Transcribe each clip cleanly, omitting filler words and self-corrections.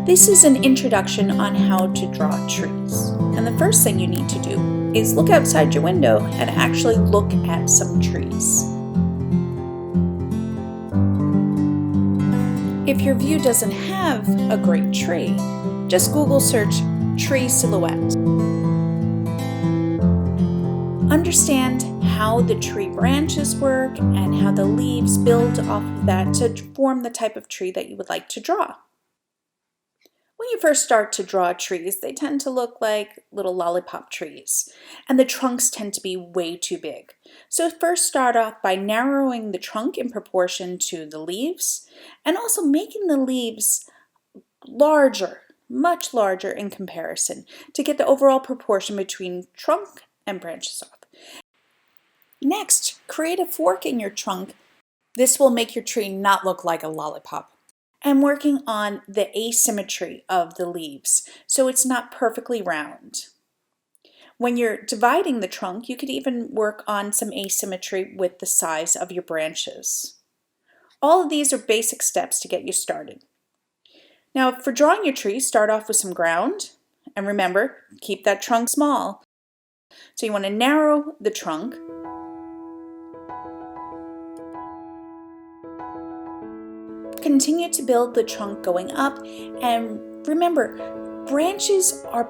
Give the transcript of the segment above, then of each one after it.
This is an introduction on how to draw trees. And the first thing you need to do is look outside your window and actually look at some trees. If your view doesn't have a great tree, just Google search tree silhouette. Understand how the tree branches work and how the leaves build off of that to form the type of tree that you would like to draw. When you first start to draw trees, they tend to look like little lollipop trees, and the trunks tend to be way too big. So first start off by narrowing the trunk in proportion to the leaves, and also making the leaves larger, much larger in comparison, to get the overall proportion between trunk and branches off. Next, create a fork in your trunk. This will make your tree not look like a lollipop. I'm working on the asymmetry of the leaves, so it's not perfectly round. When you're dividing the trunk, you could even work on some asymmetry with the size of your branches. All of these are basic steps to get you started. Now, for drawing your tree, start off with some ground, and remember, keep that trunk small. So you want to narrow the trunk. Continue to build the trunk going up, and remember, branches are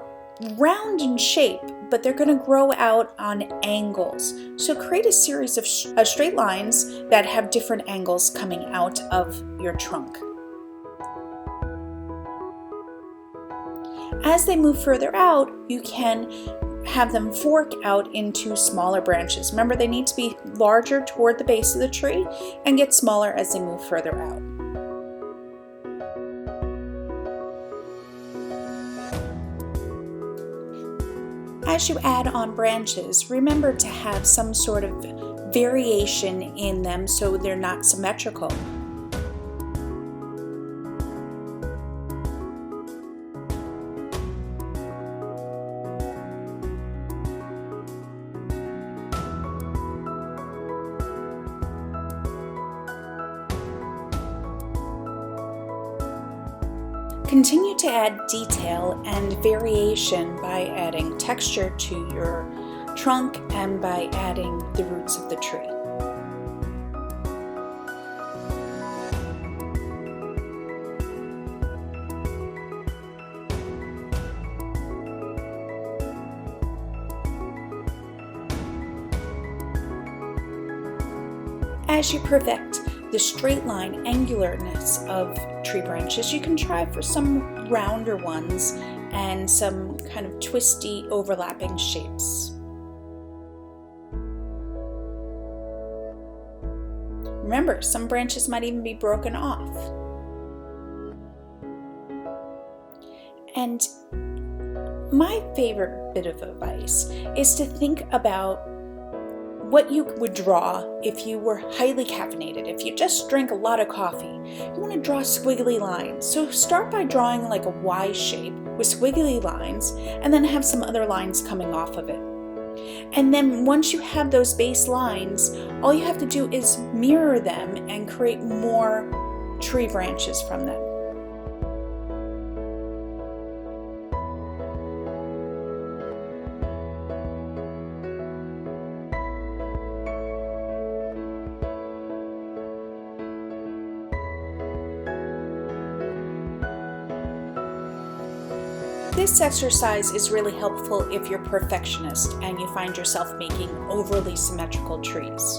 round in shape, but they're going to grow out on angles. So create a series of straight lines that have different angles coming out of your trunk. As they move further out, you can have them fork out into smaller branches. Remember, they need to be larger toward the base of the tree and get smaller as they move further out. As you add on branches, remember to have some sort of variation in them so they're not symmetrical. Continue to add detail and variation by adding texture to your trunk and by adding the roots of the tree. As you perfect the straight line angularness of tree branches, you can try for some rounder ones and some kind of twisty overlapping shapes. Remember, some branches might even be broken off. And my favorite bit of advice is to think about what you would draw if you were highly caffeinated. If you just drank a lot of coffee, you want to draw squiggly lines. So start by drawing like a Y shape with squiggly lines, and then have some other lines coming off of it. And then once you have those base lines, all you have to do is mirror them and create more tree branches from them. This exercise is really helpful if you're a perfectionist and you find yourself making overly symmetrical trees.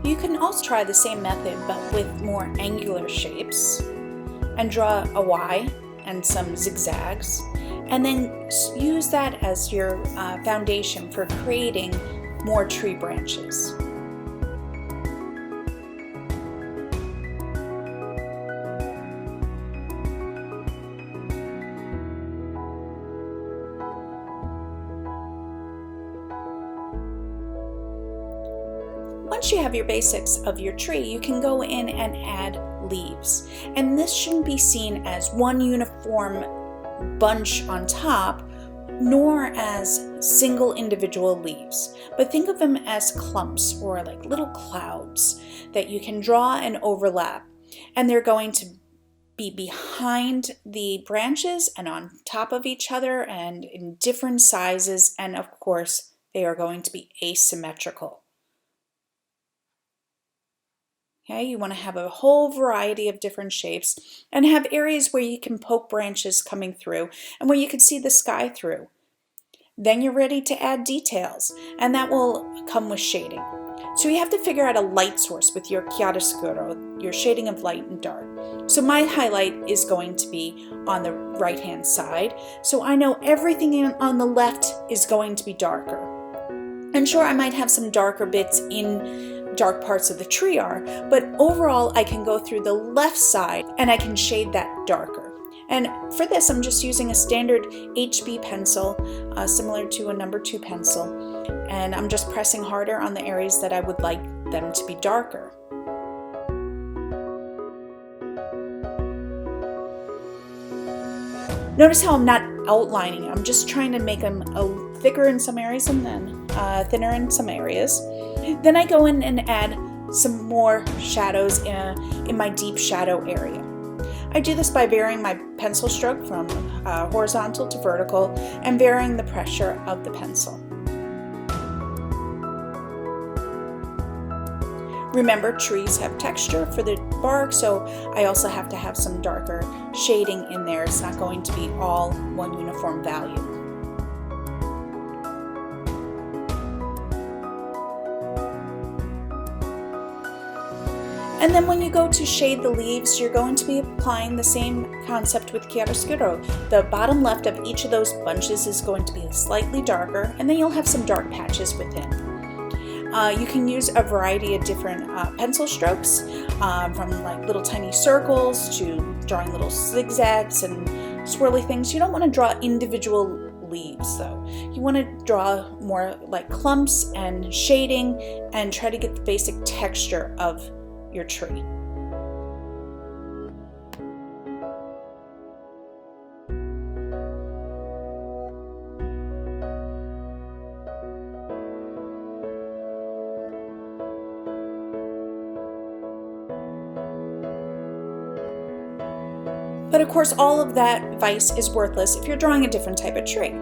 You can also try the same method but with more angular shapes and draw a Y and some zigzags, and then use that as your foundation for creating more tree branches. Once you have your basics of your tree, you can go in and add leaves. And this shouldn't be seen as one uniform bunch on top nor as single individual leaves, but think of them as clumps or like little clouds that you can draw and overlap. And they're going to be behind the branches and on top of each other and in different sizes. And of course, they are going to be asymmetrical. Okay, you want to have a whole variety of different shapes and have areas where you can poke branches coming through and where you can see the sky through. Then you're ready to add details, and that will come with shading. So you have to figure out a light source with your chiaroscuro, your shading of light and dark. So my highlight is going to be on the right-hand side, so I know everything on the left is going to be darker. And sure, I might have some darker bits in dark parts of the tree are, but overall I can go through the left side and I can shade that darker. And for this, I'm just using a standard HB pencil, similar to a number 2 pencil, and I'm just pressing harder on the areas that I would like them to be darker. Notice how I'm not outlining. I'm just trying to make them thicker in some areas and then thinner in some areas. Then I go in and add some more shadows in my deep shadow area. I do this by varying my pencil stroke from horizontal to vertical and varying the pressure of the pencil. Remember, trees have texture for the bark, so I also have to have some darker shading in there. It's not going to be all one uniform value. And then when you go to shade the leaves, you're going to be applying the same concept with chiaroscuro. The bottom left of each of those bunches is going to be slightly darker, and then you'll have some dark patches within. You can use a variety of different pencil strokes, from like little tiny circles to drawing little zigzags and swirly things. You don't want to draw individual leaves though. You want to draw more like clumps and shading and try to get the basic texture of your tree. But of course, all of that advice is worthless if you're drawing a different type of tree.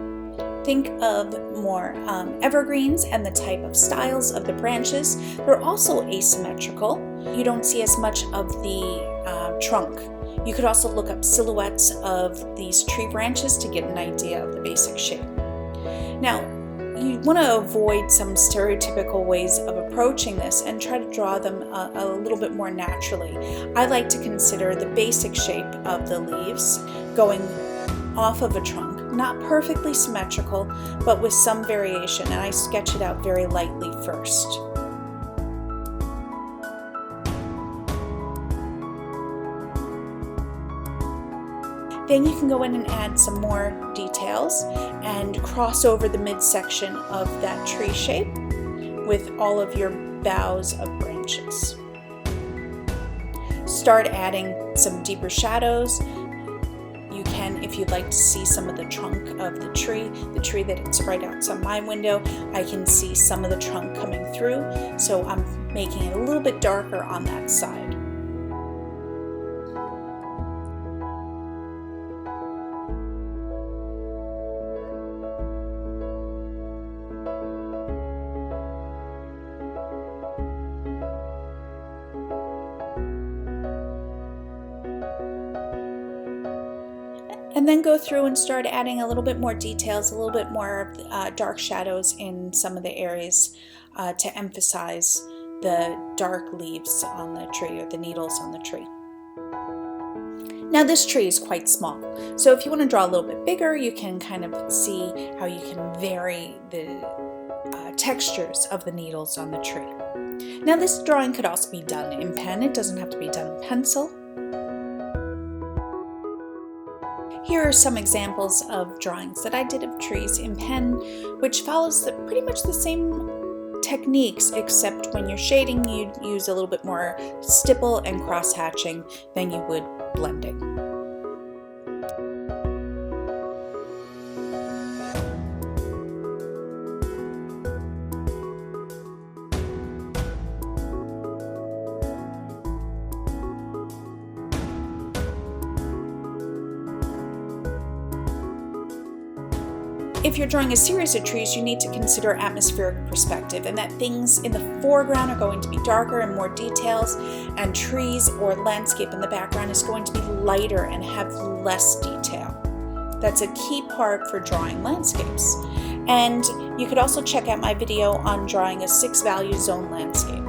Think of more evergreens and the type of styles of the branches. They're also asymmetrical. You don't see as much of the trunk. You could also look up silhouettes of these tree branches to get an idea of the basic shape. Now, you want to avoid some stereotypical ways of approaching this and try to draw them a little bit more naturally. I like to consider the basic shape of the leaves going off of a trunk, not perfectly symmetrical, but with some variation, and I sketch it out very lightly first. Then you can go in and add some more details and cross over the midsection of that tree shape with all of your boughs of branches. Start adding some deeper shadows. You can, if you'd like to see some of the trunk of the tree that's right outside my window, I can see some of the trunk coming through, so I'm making it a little bit darker on that side. And then go through and start adding a little bit more details, a little bit more dark shadows in some of the areas to emphasize the dark leaves on the tree or the needles on the tree. Now this tree is quite small, so if you want to draw a little bit bigger, you can kind of see how you can vary the textures of the needles on the tree. Now this drawing could also be done in pen. It doesn't have to be done in pencil. Here are some examples of drawings that I did of trees in pen, which follows pretty much the same techniques, except when you're shading, you'd use a little bit more stipple and cross-hatching than you would blending. If you're drawing a series of trees, you need to consider atmospheric perspective, and that things in the foreground are going to be darker and more details, and trees or landscape in the background is going to be lighter and have less detail. That's a key part for drawing landscapes. And you could also check out my video on drawing a 6-value zone landscape.